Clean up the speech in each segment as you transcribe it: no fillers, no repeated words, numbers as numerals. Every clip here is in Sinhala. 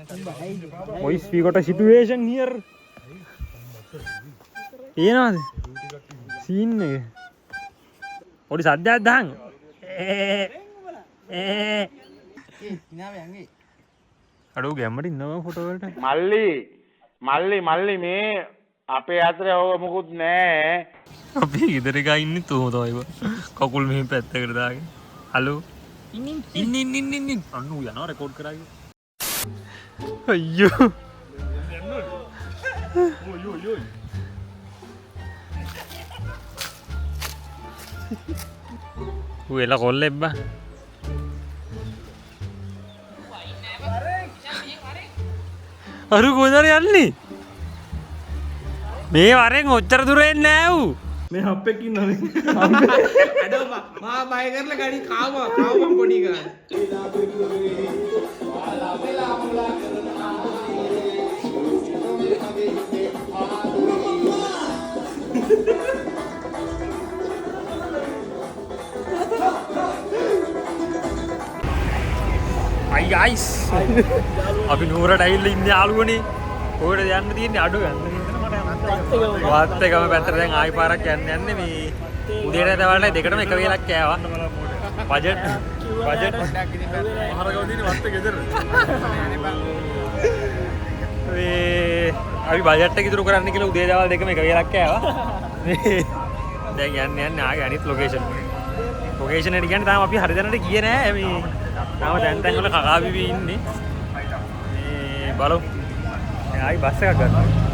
Voice we got a situation here. ಏನದು ಸೀನ್ ಒಡಿ ಸದ್ಯ ಅದ್ದಂಗೆ අඩු ගැම්මට ඉන්නවා ෆොටෝ වලට මල්ලි මේ අපේ අතරේ ඔය මොකුත් නෑ අපි ගෙදර එක ඉන්නේ තෝම තමයි කකුල් මෙහෙම පැත්තකට දාගෙන හලෝ ඉන්න අන්න ඌ යනවා රෙකෝඩ් කරාගෙන අයියෝ ඔයෝ ඌ එලා කොල්ලෙක් බා අරු කොහෙන්ද යන්නේ මේ වරෙන් ඔච්චර දුර එන්නේ නෑ ඌ මේ හප්පෙක් ඉන්නවනේ අඩෝ මා බය කරලා ගඩි කාවා පොඩි ගාන අයි ගයිස් අපි නුවරට ඇවිල්ලා ඉන්නේ යාළුවනේ කොහෙද යන්න තියෙන්නේ අඩු ගන්න වත් එකම පැත්තට දැන් ආයි පාරක් යන්නේ මේ උදේට දවල්ට දෙකටම එක වේලක් කෑවා බජට් මහරගම දිනේ වත් එක ගෙදර මේ අපි බජට් එක ඉතුරු කරන්න කියලා උදේ දවල් දෙකම එක වේලක් කෑවා දැන් යන්නේ ආයේ අනිත් ලොකේෂන් එකට කියන්නේ තාම අපි හරි දැනට ගියේ නෑ මේ තාම දැන් වල කකා බිබී ඉන්නේ මේ බලමු ආයි බස් එකක් ගන්නවා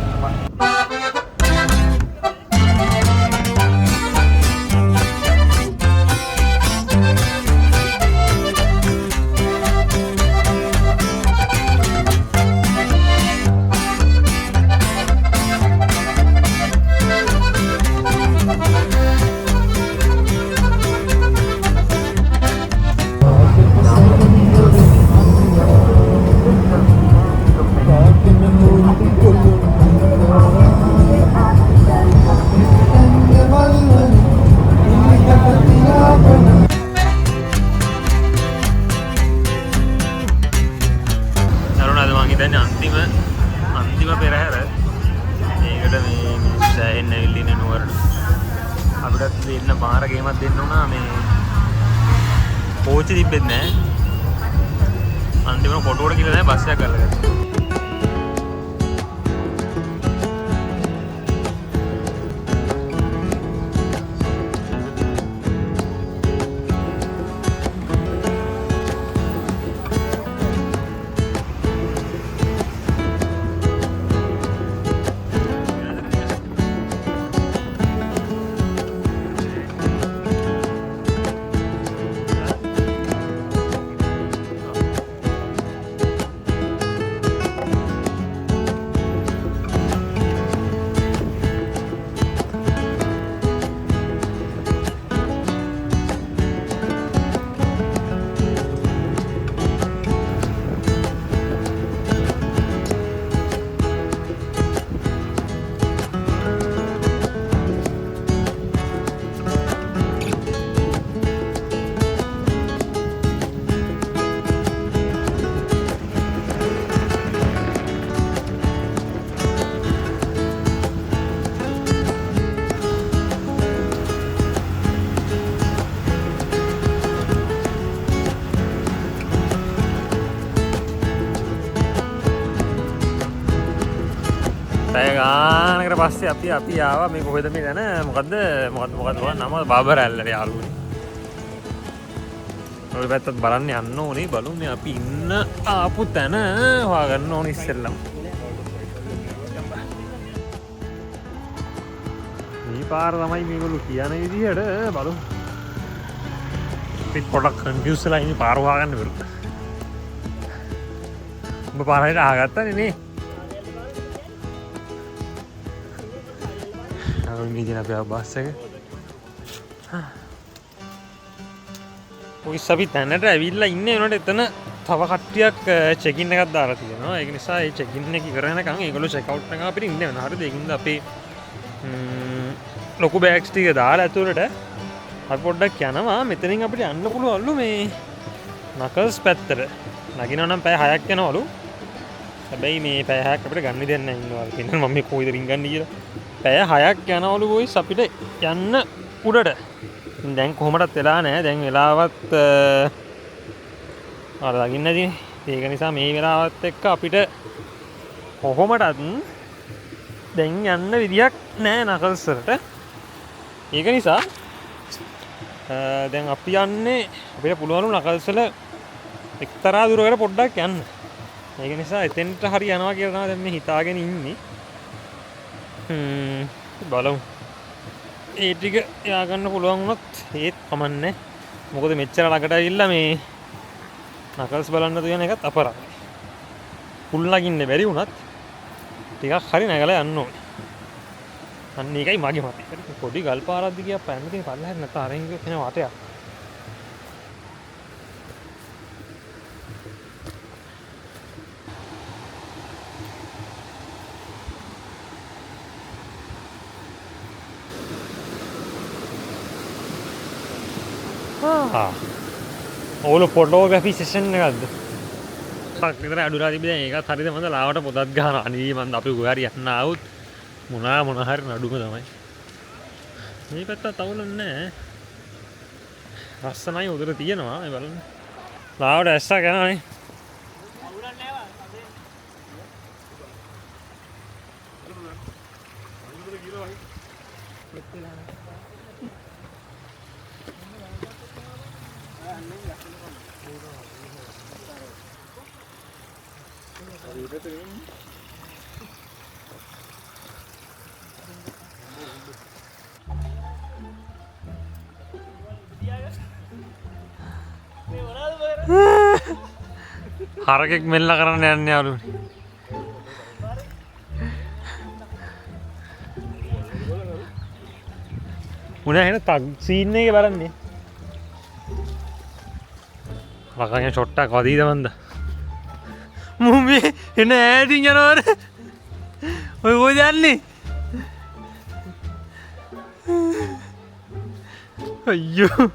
අන්තිම පෙරහැර මේකට මේ සෑහෙන්න ඇවිල්ලා ඉන්නේ නුවරට අපිටත් දෙන්න පාර ගේමක් දෙන්න උනා මේ කෝච්චි තිබ්බෙත් නෑ අන්තිමට කොටුවට කියලා නෑ බස් එකක් කරලා ගත්තා ගානකට පස්සේ අපි ආවා මේ කොහෙද මේ දැන මොකද්ද නම බාබරැල්ලට යාළුවනේ. ඔය පැත්තත් බලන්න යන්න ඕනේ බලමු අපි ඉන්න ආපු තැන හොයාගන්න ඕනේ ඉස්සෙල්ලම. මේ පාර තමයි මේගොල්ලෝ කියන විදිහට බලමු. පිට පොඩක් කන්ෆියුස් වෙලා ඉන්නේ පාර හොයාගන්න බැරුව. ඔබ පාරට ආගත්තනේ නේ. මේ අපේ බස් එක ඔය අපි තැනට ඇවිල්ලා ඉන්නේ උනට එතන තව කට්ටියක් චෙකින් එකක් දාලා තියෙනවා ඒක නිසා ඒ චෙකින් එක ඉවරනකම් ඒගොල්ලෝ චෙක් අවුට් එකක් අපිට ඉන්න වෙනවා හරිද ඒකින්ද අපේ ලොකු බෑග්ස් ටික දාලා ඇතුළට අපි පොඩ්ඩක් යනවා මෙතනින් අපිට යන්න පුළුවන්ලු මේ නකල්ස් පැත්තට නගිනවා නම් පැය 6ක් යනවලු හැබැයි මේ පැය 6ක් අපිට ගන්න දෙයක් නැහැ ඉන්නවා කියන මම මේ කොයිද රින් ගන්න කියලා. පැය 6ක් යනවලු බොයිස් අපිට යන්න උඩට. දැන් කොහොමදත් වෙලා නැහැ. දැන් වෙලාවත් අර දකින්න නැතිනේ. ඒක නිසා මේ වෙලාවත් එක්ක අපිට කොහොමදත් දැන් යන්න විදියක් නැහැ නකල්ස් වලට. ඒක නිසා දැන් අපි යන්නේ අපිට පුළුවන් නකල්ස් වල එක්තරා දුරකට පොඩ්ඩක් යන්න. ඒක නිසා එතෙන්ට හරි යනවා කියලා තමයි දැන් මේ හිතාගෙන ඉන්නේ. බලමු. ඒ ටික යා ගන්න පුළුවන් වුණොත් ඒත් කමන්නේ. මොකද මෙච්චර ළඟට ඇවිල්ලා මේ නකල්ස් බලන්න තියෙන එකත් අපරාධයි. පුල් නගින්න බැරි වුණත් ටිකක් හරි නැගලා යන්න ඕනේ. අන්න ඒකයි මගේ මතය. පොඩි ගල් පාරක් දිගේ අප්පන්න තියෙන පල්ලෙහාට නැත්නම් අරන් ගියොත් එන වටයක්. ඕල ෆොටෝග්‍රැෆි සෙෂන් එකක්ද? සක් විතර අඩුලා තිබෙන ඒකත් හරිද මන්ද ලාවට පොතක් ගන්න අනේ මන්ද අපි ගොහරි යන්න ආවොත් මොන හරි නඩුම තමයි. මේ පැත්ත තවුලන්නේ නැහැ. රස්සනයි උදර තියෙනවා මේ බලන්න. ලාවට ඇස්සා ගනනේ. හරකෙක් මෙල්ල කරන්න යන්න යාළුවනේ. උනා එහෙනම් තක් සීන් එකේ බලන්නේ. ලකගේ ෂොට් එකක් වදීද මන්ද? මුමේ එන ඈතින් යනවර. ඔය කොහෙද යන්නේ? අයියෝ.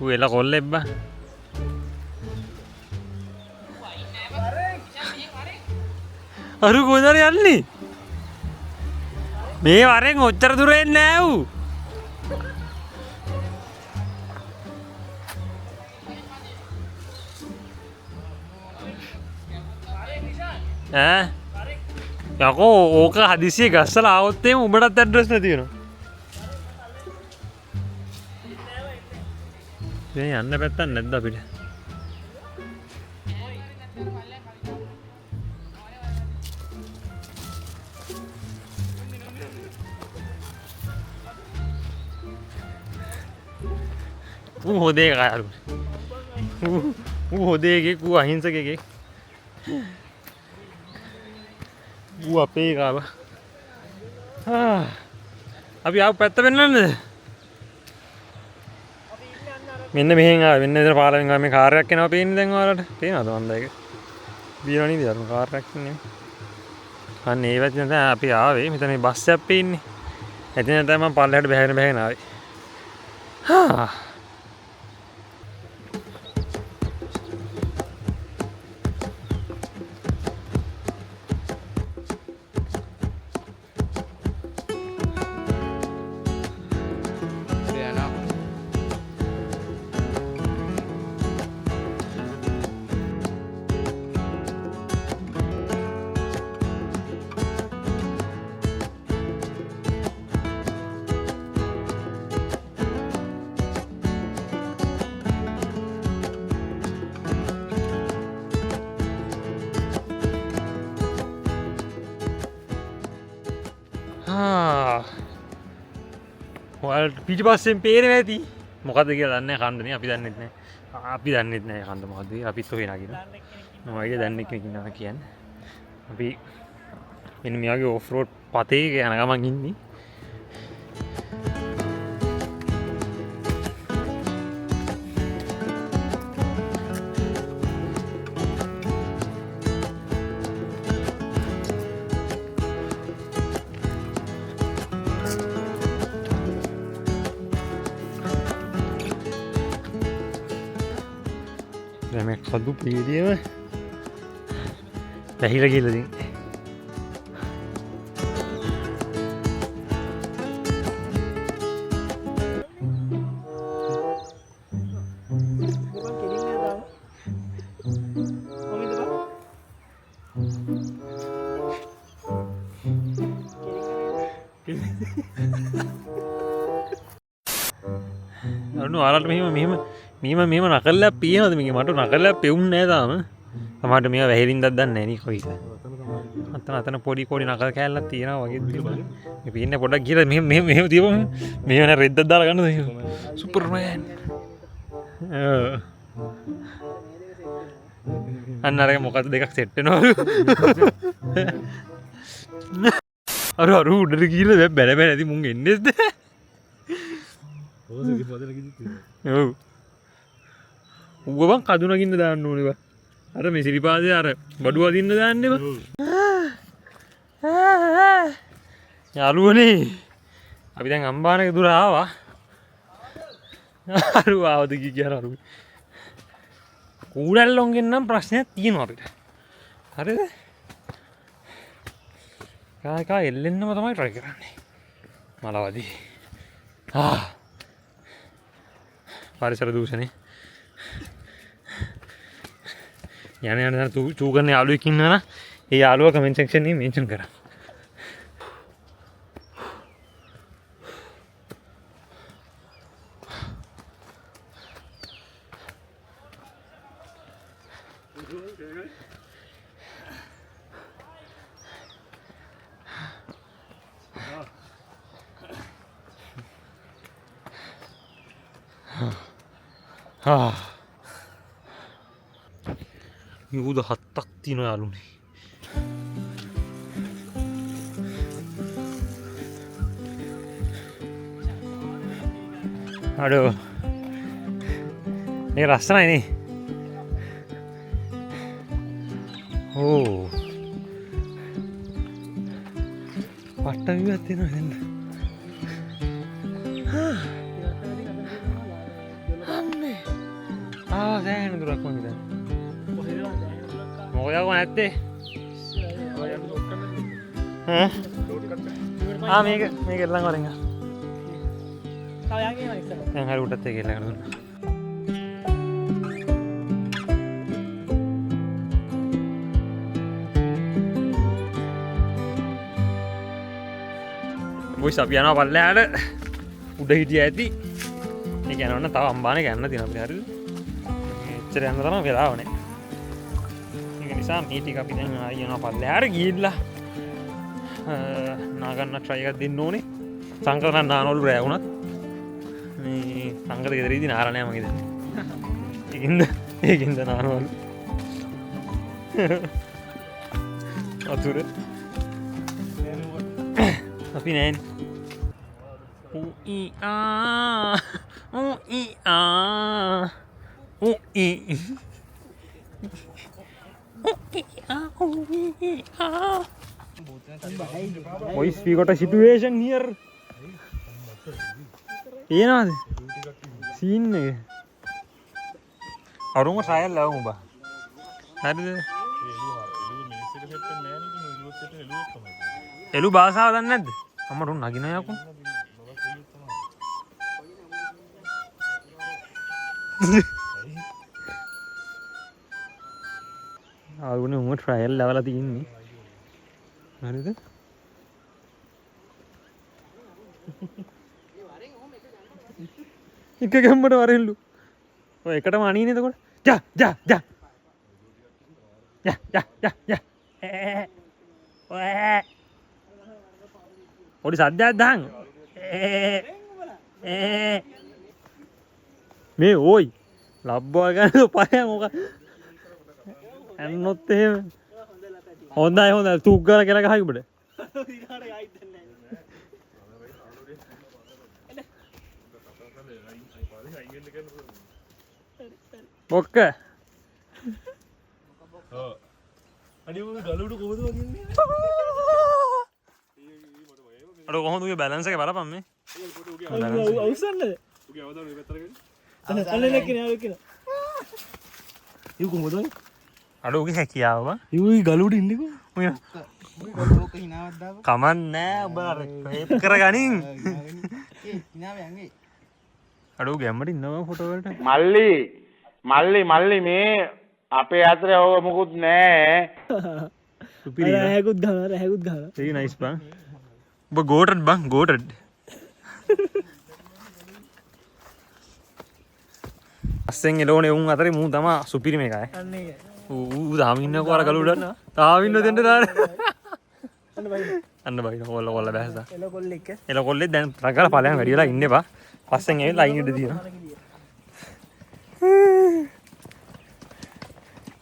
වෙලා කොල්ලෙක් බා. අරු කොහෙද යන්නේ? මේ වරෙන් ඔච්චර දුර එන්නේ නෑ ඌ. යකෝ ඕක හදිසියෙ ගස්සලා ආවොත් එහෙම උඹටත් ඇඩ්‍රස් නැති වෙනවා. මේ යන්න පැත්තක් නැද්ද අපිට? ඌ හොදේ කාරු. ඌ හොදේගේ ඌ අහිංසකගේ. ඌ අපේ කාව. අපි ආව පැත්ත වෙන්නන්නද? මෙන්න මෙහෙන් ආව මෙන්න ඉතන පාරෙන් ආව මේ කාර් එකක් එනවා පේන්නේ දැන් ඔයාලට. පේනවද මන්ද ඒක? දිනව නේද අර කාර් එකක් නේ. අන්න ඒ වැටෙන තමයි අපි ආවේ. මෙතන මේ බස් එකක් පේන්නේ. එතන තමයි මම පල්ලෙහාට බහගෙන ආවේ. ඔයාලට පිටිපස්සෙන් පේනවා ඇති. මොකද්ද කියලා දන්නේ නැහැ කන්දනේ අපි දන්නෙත් නැහැ. අපි දන්නෙත් නැහැ කන්ද මොකද්ද කියලා. අපිත් ඔය නගිනවා. මම අයියා දන්නේ කෙනෙක් ඉන්නවා කියන්නේ. අපි මෙන්න මේ වගේ ඔෆ් රෝඩ් පතේ යන ගමන් ඉන්නේ. මේ කදු පීරියම වැහිලා ගිහලා තියෙන්නේ. අනු ආලට මෙහෙම නකල්ලා පීනවද මේක මට නකල්ලා පෙවුන්නේ නැහැ තාම. සමහරට මේවා වැහිරින්දක් දන්නේ නැහැ නේ කොයිද. අතන පොඩි නකල් කෑල්ලක් තියෙනවා වගේ දෙයක්. මේ පීන්නේ පොඩ්ඩක් ගිහලා මෙහෙම තියපම මෙහෙම නේ රෙද්දක් දාලා ගන්නද සුපර්මෑන්. අන්න අරගෙන මොකද දෙකක් සෙට් වෙනවලු. අර උඩට ගිහලා බැල ඇති මුන් එන්නේද? ඔව්. ඌව බං කදු නගින්න දාන්න ඕනේ බං. අර මේ සිරිපාදේ අර බඩුව අදින්න දාන්නේ බං. යාළුවනේ අපි දැන් අම්බානක දුර ආවා. අරු ආවද කියලා අරු. කූඩල්ලොන්ගෙන් නම් ප්‍රශ්නයක් තියෙනවා අපිට. හරිද? කාකා එල්ලෙන්නම තමයි try කරන්නේ. මලවදී. පරිසර දූෂණේ. යන චූ කරන යාළුවෙක් ඉන්නවා නම් ඒ යාළුවා කමෙන්ට් සෙක්ෂන් එකේ මෙන්ෂන් කරන්න. යුද 7ක් තියෙනවා යාළුවනේ. අඩෝ මේක ලස්සනයි නේ. ඕ පට්ට විවත් තියෙනවා නේද? දැන් දුරක් වගේ දැන්. මොකද යකෝ නැත්තේ? මේක ළඟ වරෙන් ආ. තව යන්නේ නැහැ ඉස්සර. දැන් හරි උඩට ඒක ළඟ දුන්නා. බොයිස් අපි යනවා පල්ලෙහාට. උඩ හිටිය ඇති. ඒක යනවනම් තව අම්බානේ ගන්න තියෙනවා අපිට හරිද? එච්චර යන්න තරම් වෙලාව නැහැ. ඒක නිසා මේ ටික අපි දැන් ආයෙ යනවා පල්ලෙහාට ගිහිල්ලා නාගන්න try එකක් දෙන්න ඕනේ. සංකර නම් නානවලු රෑ වුණත් මේ සංකර ගෙදරදී නාර නැහැ මගේ දැන්. ඒකින්ද නානවලු. අතුර අපි නෑනේ. Boys, we got a situation here. ಏನದು ಸೀನ್ ಅವರುಂಗ ಟ್ರಯಲ್ ಅವ ಬಾ ಹರಿದ එළු භාෂාව දන්නේ නැද්ද? අම්මට උන් නගිනවා යකෝ. ආගුනේ උඹ ට්‍රයල් ලැවලා තින්නේ. හරිද? එක ගම්මට වරෙල්ලු. ඔය එකටම අනීනේ එතකොට. ජා ජා ජා. යා යා යා යා. ඔය පොඩි සද්දයක් දාන්න. මේ ඕයි ලබ්බවා ගන්න පය මොක ඇන්නොත් එහෙම හොඳයි තුක් ගාලා කියලා ගහයි උඹට. බොක්ක අඩි උඩ ගලුඩ කොහොමද වදින්නේ? අර කොහොමද උගේ බැලන්ස් එක බලපන් මේ. අවසන්ද? උගේ අවදාන මේ පැත්තට ගන්න. අන්න නැක්කනේ ආව කියලා. ඉව කොහොමද? අඩෝගේ හැකියාව බං. ඉවයි ගලුට ඉන්නකෝ. ඔය ලෝක හිනාවක් දාපන්. කමන්නේ ඔබ රේප් කරගනින්. හිනාව යන්නේ. අඩෝ ගැම්මට ඉන්නවා ෆොටෝ වලට. මල්ලි මේ අපේ අතරේ ඕක මොකුත් නෑ. සුපිරි. රැහැකුත් ගහලා. very nice බං. ඔබ ගෝටඩ් බං ගෝටඩ්. අස්සෙන් එළෝනේ උන් අතරේ මූ තමා සුපිරි මේකයි. අන්නේ ඌ තාම ඉන්නකෝ අර ගලුඩන්න. තාම ඉන්න දෙන්න දාන්න. අන්න බයින කොල්ල බැහැසා. එලකොල්ලෙක් එළකොල්ලේ දැන් රගල ඵලයන් වැඩි වෙලා ඉන්න එපා. පස්සෙන් ඇවිල්ලා ලයින් ඉඳ දිනවා.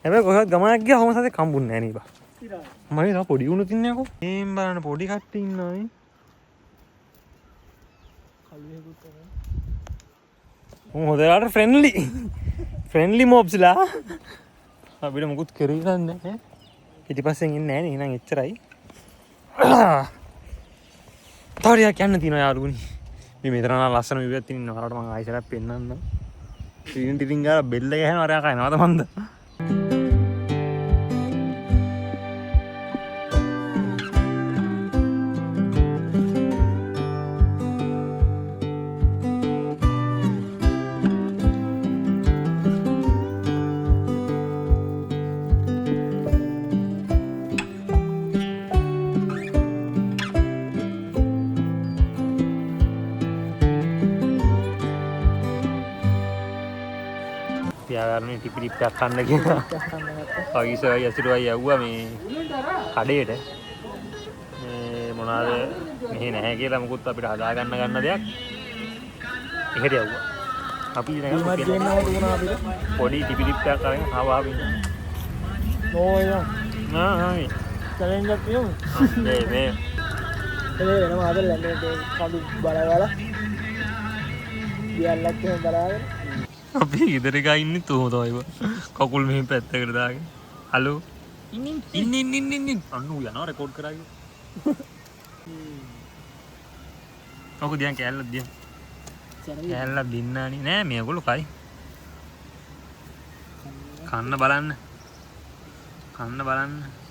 හැබැයි කොහොමද ගමනක් ගියා කොහොමද සතේ කම්බුන්නේ නැහැ නේ බා. මම තා පොඩි උණු තින්නේ යකෝ. මේන් බලන්න පොඩි කට්ටිය ඉන්නවා නේ. හොඳට ෆ්‍රෙන්ඩ්ලි මොබ්ස්ලා අපිට මුකුත් කරේ නැහැ. පිටිපස්සෙන් ඉන්නේ නැහැ නේ. එහෙනම් එච්චරයි. තාරියක් යන්න තියෙනවා යාළුවනි. මේ මෙතන ලස්සන විවයක් තියෙන නරකට මම ආයෙසරක් පෙන්නන්නම්. ටිටින් ගාලා බෙල්ල ගහනවා අර කනවාද මන්ද. තියාගන්න ටිපිලිප්පයක් කන්න කියලා. පගිසයි ඇසිරුවයි යවුවා මේ කඩේට. මේ මොනවාද මෙහෙ නැහැ කියලා මොකුත් අපිට හදාගන්න දෙයක්. එහෙට යවුවා. අපි පොඩි ටිපිලිප්පයක් අරගෙන ආවා අපි. නෑ චැලෙන්ජ් එකක් තියමු. මේ වෙනම ආදල් ලැන්නේ කඩු බලවලා. දියල්ලක් එහෙම බලාගෙන අපි ගෙදර ගා ඉන්නේ තෝම තමයි කකුල් මෙහෙම පැත්තකට දාගෙන හලෝ ඉන්න අන්න ඌ යනවා රෙකෝඩ් කරාගෙන ඔක දියන් කැල්ලක් දියන් කැල්ලක් දින්නානේ නෑ මේගොල්ලෝ කයි කන්න බලන්න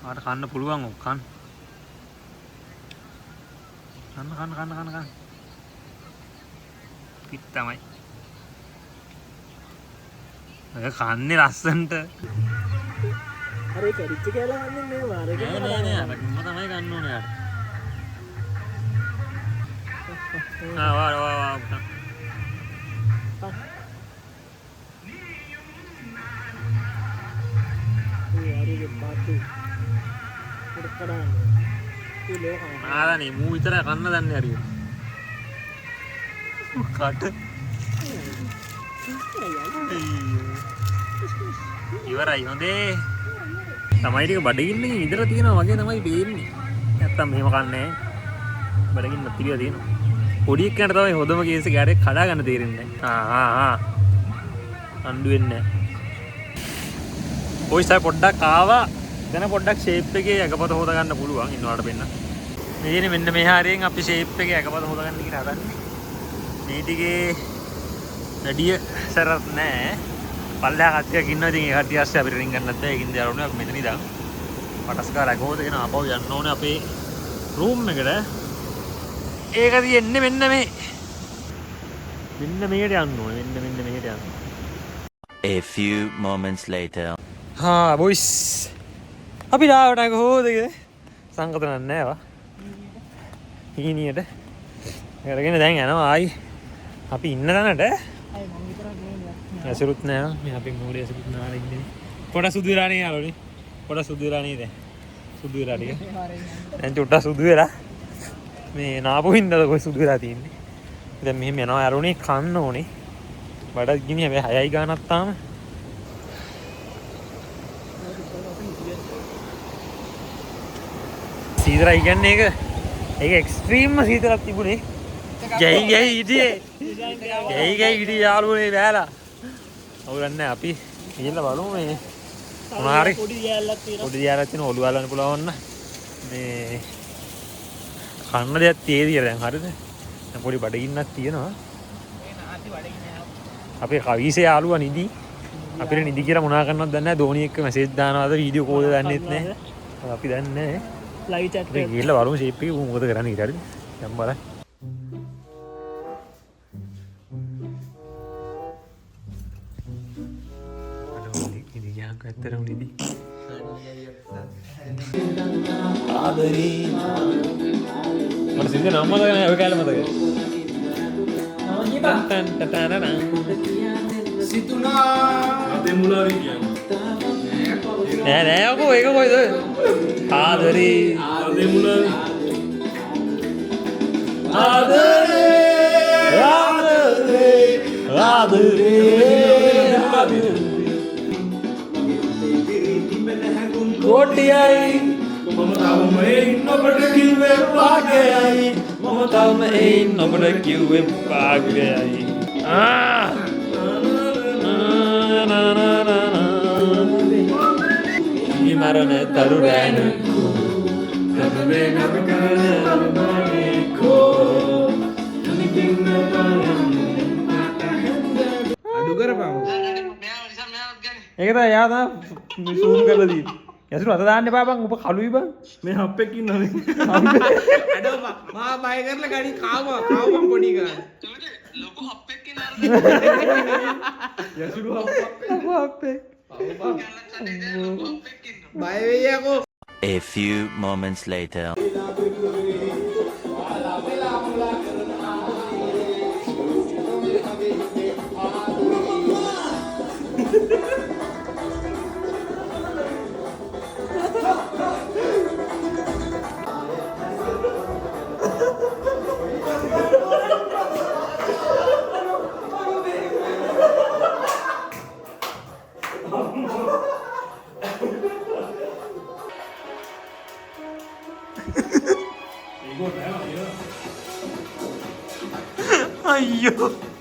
ආට කන්න පුළුවන් ඔක් කන්න පිට තමයි කන්නේ ලස්සන්ට අර කැරිච්ච කියලා ගන්න මේ මාරේ නෑ අර කිම්ම තමයි ගන්න ඕනේ යාර වා ආරනේ මූ විතර කන්න දන්නේ හරියට කට ඉවරයි හොඳේ තමයි ටික බඩගින්න ඉඳලා තියෙනවා වගේ තමයි පේන්නේ. නැත්තම් මෙහෙම කන්නේ බඩගින්න පිළිය තියෙනවා. පොඩි එක්කනට තමයි හොදම කේස් එක ගැරේ කඩා ගන්න තේරෙන්නේ නැහැ. අඬු වෙන්නේ නැහැ. ඔයිසා පොඩ්ඩක් ආවා. දැන් පොඩ්ඩක් ෂේප් එකේ යකපත හොද ගන්න පුළුවන් ඉන්නවට වෙන්න. මේනේ මෙන්න මේ හරියෙන් අපි ෂේප් එකේ යකපත හොද ගන්න කියලා හදන්නේ. මේ ටිකේ වැඩිය සරත් නෑ. පල්ලෙහා කට්ටියක් ඉන්නවා. ඉතින් ඒ කට්ටිය ඇස්සේ අපිට රින් ගන්නත් බෑ. ඒකින්ද යාළුවනේ අපි මෙතන ඉඳන් පටස්කාර රැකෝදගෙන ආපහු යන්න ඕනේ අපේ රූම් එකට. ඒක තියෙන්නේ මෙන්න මේ. මෙන්න මෙහෙට යන්න ඕනේ. මෙන්න මෙහෙට යන්න. A few moments later. හා බොයිස්. අපි ඩාවට කොහොමද සංකතන නැහැ. හීනියට. කරගෙන දැන් යනවා ආයි. අපි ඉන්න තැනට ඇසුරුත් නෑ. මේ අපි මූලේ ඇසුරුත් නාලා ඉන්නේ. පොඩ සුදු වෙලා නේ යාළුවනේ. පොඩ සුදු වෙලා නේද? සුදු වෙලා ටික. දැන් චුට්ටක් සුදු වෙලා. මේ නාපු හින්දාද කොයි සුදු වෙලා තියෙන්නේ. දැන් මෙහෙම යනවා යාළුවනේ කන්න ඕනේ. බඩත් ගිනි හැබැයි 6යි ගානක් තාම. සීතලයි කියන්නේ ඒක එක්ස්ට්‍රීම්ම සීතලක් තිබුණේ. ජයි හිටියේ හිටියේ යාළුවනේ බෑලා. අවුලන්නේ අපි ගිහලා බලමු මේ මොනාරි පොඩි දියැලක් තියෙනවා ඔළුව අල්ලන්න පුළුවන් වන්න මේ කන්න දෙයක් තියෙදිය දැන් හරිද දැන් පොඩි බඩගින්නක් තියෙනවා අපේ කවිසේ යාළුවා නිදි අපිට නිදි කියලා මොනා කරනවද දන්නේ නැහැ. ධෝනි එක්ක මැසේජ් දානවාද වීඩියෝ කෝල් දන්නෙත් නැහැ. අපි දන්නේ නැහැ. ලයිව් චැට් අපි ගිහලා බලමු ෂේප් එක මොකද කරන්නේ ඊට හරි. දැන් බලන්න. නිදි ගියාක ඇත්තටම නිදි. ආදරේ. මට සින්දේ නම මතක නැහැ. ඔය කාලේ මතකයි. තන් තන් තන සිතුනා අතේ මුලාවේ කියන්නේ නෑ අකෝ ඒක කොයිද ආදරේ අතේ මුලාවේ කොටියයි මම තවම එයින් ඔබට කිව්වේ පාගයයි මම තවම එයින් ඔබට කිව්වේ පාගයයි මරණ තරු රෑන අඩු කරපන් ඒකද යා තමයි සූම් කරලා දී යසුරු අත දාන්න එපා බං ඔබ කලුයි බං මේ හප්පෙක් ඉන්නවනේ අඩෝ මා බය කරලා ගඩි කාවා පොඩි ගාන ලොකු හප්පෙක් ඉන්නවා යසුරු අපේ බය වෙయ్యකෝ A few moments later. අයියෝ